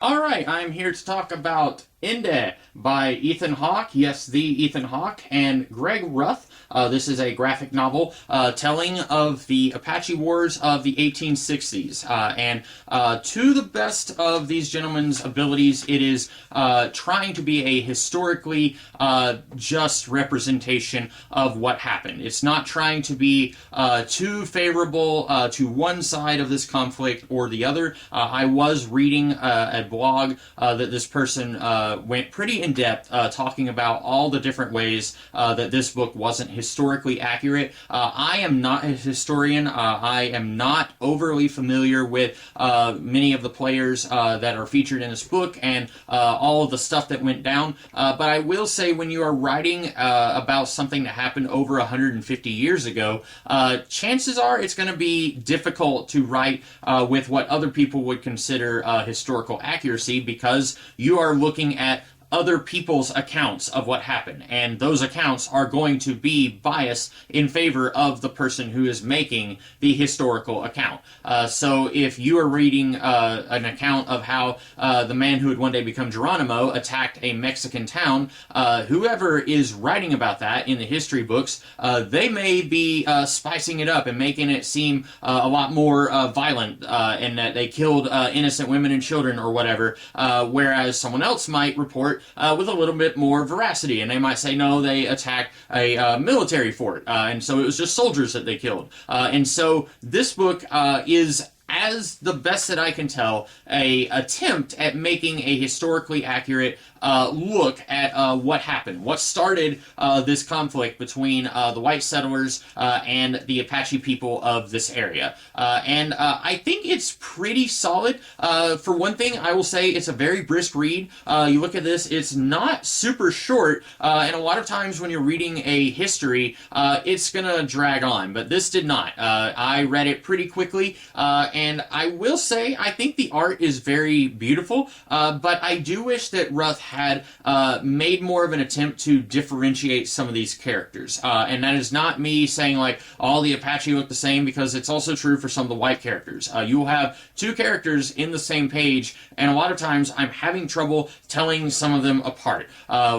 All right, I'm here to talk about Indeh by Ethan Hawke. Yes, the Ethan Hawke and Greg Ruth. This is a graphic novel telling of the Apache Wars of the 1860s. And to the best of these gentlemen's abilities, it is trying to be a historically just representation of what happened. It's not trying to be too favorable to one side of this conflict or the other. I was reading a blog that this person went pretty in depth talking about all the different ways that this book wasn't historically accurate. I am not a historian. I am not overly familiar with many of the players that are featured in this book and all of the stuff that went down. But I will say, when you are writing about something that happened over 150 years ago, chances are it's going to be difficult to write with what other people would consider historical accuracy, because you are looking at other people's accounts of what happened, and those accounts are going to be biased in favor of the person who is making the historical account. So if you are reading an account of how the man who would one day become Geronimo attacked a Mexican town, whoever is writing about that in the history books, they may be spicing it up and making it seem a lot more violent, and that they killed innocent women and children or whatever, whereas someone else might report with a little bit more veracity, and they might say, no, they attacked a military fort, and so it was just soldiers that they killed. And so this book is, as the best that I can tell, a attempt at making a historically accurate look at what happened, what started this conflict between the white settlers and the Apache people of this area. And I think it's pretty solid. For one thing, I will say it's a very brisk read. You look at this, it's not super short, and a lot of times when you're reading a history, it's gonna drag on, but this did not. I read it pretty quickly, and I will say I think the art is very beautiful, but I do wish that Ruth had made more of an attempt to differentiate some of these characters. And that is not me saying like all the Apache look the same, because it's also true for some of the white characters. You will have two characters in the same page, and a lot of times I'm having trouble telling some of them apart.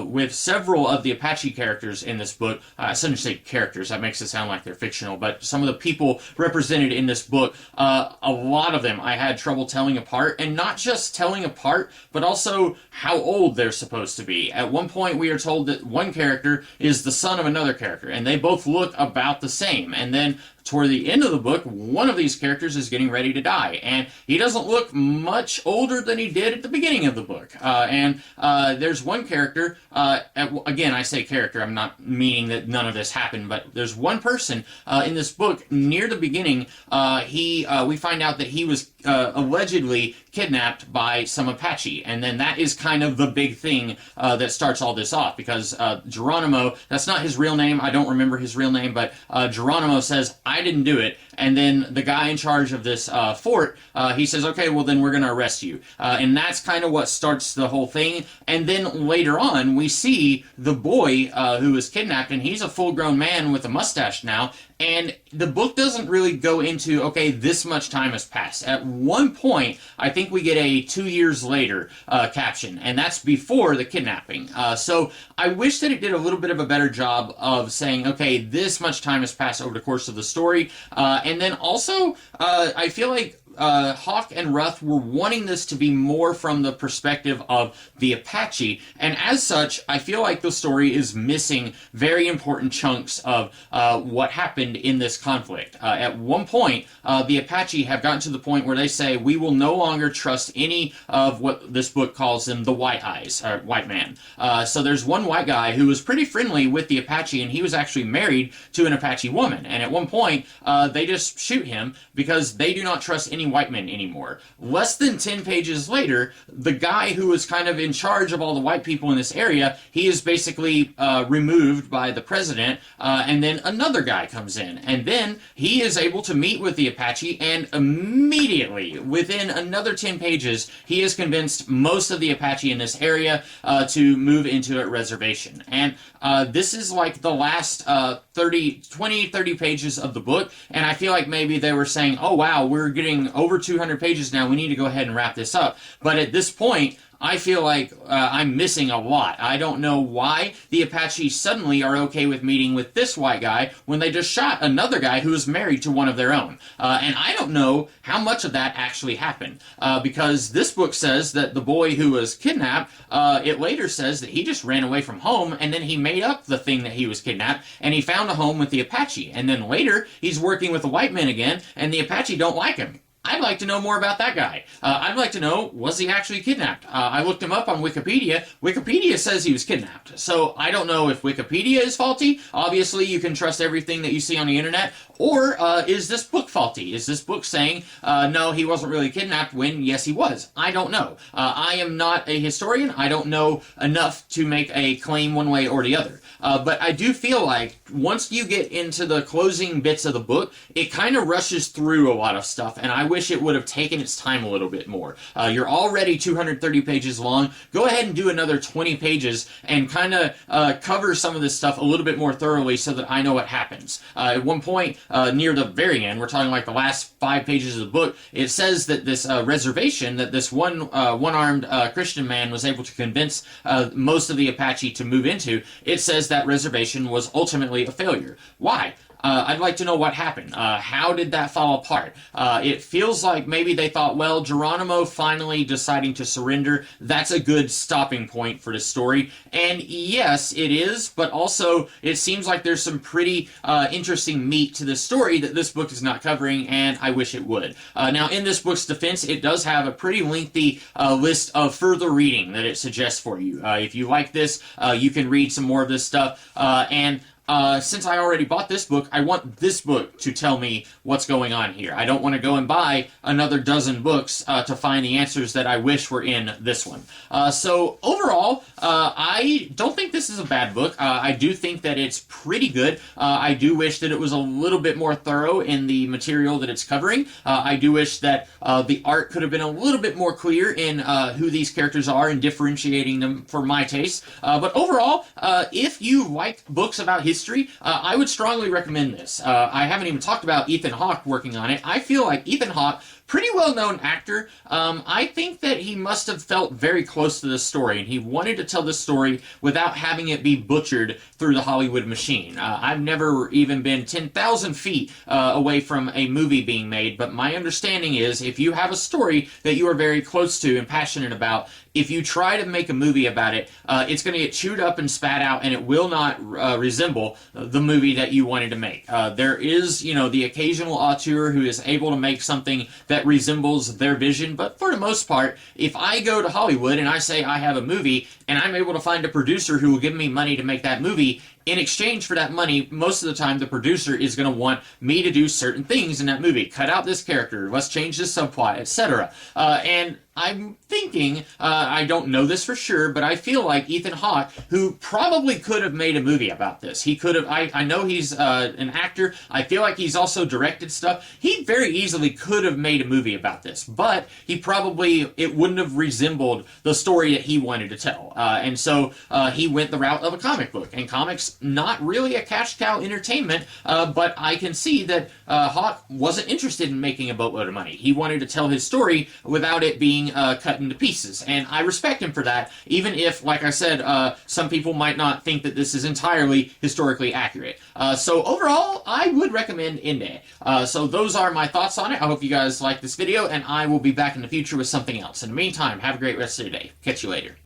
With several of the Apache characters in this book, I shouldn't say characters, that makes it sound like they're fictional, but some of the people represented in this book, a lot of them I had trouble telling apart, and not just telling apart, but also how old they're supposed to be. At one point we are told that one character is the son of another character, and they both look about the same, and then toward the end of the book, one of these characters is getting ready to die, and he doesn't look much older than he did at the beginning of the book. And there's one character, again, I say character, I'm not meaning that none of this happened, but there's one person in this book near the beginning, we find out that he was allegedly kidnapped by some Apache, and then that is kind of the big thing that starts all this off, because Geronimo, that's not his real name, I don't remember his real name, but Geronimo says, I didn't do it, and then the guy in charge of this fort, he says, okay, well then we're going to arrest you, and that's kind of what starts the whole thing. And then later on we see the boy who was kidnapped, and he's a full-grown man with a mustache now, and the book doesn't really go into, okay, this much time has passed. At one point, I think we get a 2 years later caption, and that's before the kidnapping. So I wish that it did a little bit of a better job of saying, okay, this much time has passed over the course of the story. And then also, I feel like Hawke and Ruth were wanting this to be more from the perspective of the Apache, and as such, I feel like the story is missing very important chunks of what happened in this conflict. At one point, the Apache have gotten to the point where they say, we will no longer trust any of what this book calls them the white eyes, or white man. So there's one white guy who was pretty friendly with the Apache, and he was actually married to an Apache woman, and at one point, they just shoot him because they do not trust any white men anymore. Less than 10 pages later, the guy who was kind of in charge of all the white people in this area, he is basically removed by the president, and then another guy comes in, and then he is able to meet with the Apache, and immediately, within another 10 pages, he has convinced most of the Apache in this area to move into a reservation. And this is like the last 30 pages of the book, and I feel like maybe they were saying, oh wow, we're getting over 200 pages now. We need to go ahead and wrap this up. But at this point, I feel like I'm missing a lot. I don't know why the Apache suddenly are okay with meeting with this white guy when they just shot another guy who was married to one of their own. And I don't know how much of that actually happened. Because this book says that the boy who was kidnapped, it later says that he just ran away from home and then he made up the thing that he was kidnapped and he found a home with the Apache. And then later, he's working with the white men again and the Apache don't like him. I'd like to know more about that guy. I'd like to know, was he actually kidnapped? I looked him up on Wikipedia. Wikipedia says he was kidnapped. So I don't know if Wikipedia is faulty. Obviously, you can trust everything that you see on the internet. Or is this book faulty? Is this book saying, no, he wasn't really kidnapped when, yes, he was? I don't know. I am not a historian. I don't know enough to make a claim one way or the other. But I do feel like once you get into the closing bits of the book, it kind of rushes through a lot of stuff, and I wish it would have taken its time a little bit more. You're already 230 pages long. Go ahead and do another 20 pages and kind of cover some of this stuff a little bit more thoroughly so that I know what happens. At one point, near the very end, we're talking like the last 5 pages of the book, it says that this reservation, that this one-armed Christian man was able to convince most of the Apache to move into, it says that reservation was ultimately a failure. Why? I'd like to know what happened. How did that fall apart? It feels like maybe they thought, well, Geronimo finally deciding to surrender, that's a good stopping point for the story. And yes, it is, but also it seems like there's some pretty interesting meat to the story that this book is not covering, and I wish it would. Now, in this book's defense, it does have a pretty lengthy list of further reading that it suggests for you. If you like this, you can read some more of this stuff, and since I already bought this book, I want this book to tell me what's going on here. I don't want to go and buy another dozen books to find the answers that I wish were in this one. So overall, I don't think this is a bad book. I do think that it's pretty good. I do wish that it was a little bit more thorough in the material that it's covering. I do wish that the art could have been a little bit more clear in who these characters are and differentiating them for my taste. But overall, if you like books about history, I would strongly recommend this. I haven't even talked about Ethan Hawke working on it. I feel like Ethan Hawke, pretty well-known actor. I think that he must have felt very close to this story, and he wanted to tell this story without having it be butchered through the Hollywood machine. I've never even been 10,000 feet away from a movie being made, but my understanding is if you have a story that you are very close to and passionate about, if you try to make a movie about it, it's going to get chewed up and spat out, and it will not resemble the movie that you wanted to make. There is, the occasional auteur who is able to make something that resembles their vision, but for the most part, if I go to Hollywood and I say I have a movie, and I'm able to find a producer who will give me money to make that movie, in exchange for that money, most of the time the producer is going to want me to do certain things in that movie. Cut out this character, let's change this subplot, etc. And I'm thinking, I don't know this for sure, but I feel like Ethan Hawke, who probably could have made a movie about this. He could have, I know he's an actor, I feel like he's also directed stuff. He very easily could have made a movie about this, but it wouldn't have resembled the story that he wanted to tell. And so he went the route of a comic book, and comics not really a cash cow entertainment, but I can see that Hawke wasn't interested in making a boatload of money. He wanted to tell his story without it being cut into pieces, and I respect him for that, even if, like I said, some people might not think that this is entirely historically accurate. So overall, I would recommend Indeh. So those are my thoughts on it. I hope you guys like this video, and I will be back in the future with something else. In the meantime, have a great rest of your day. Catch you later.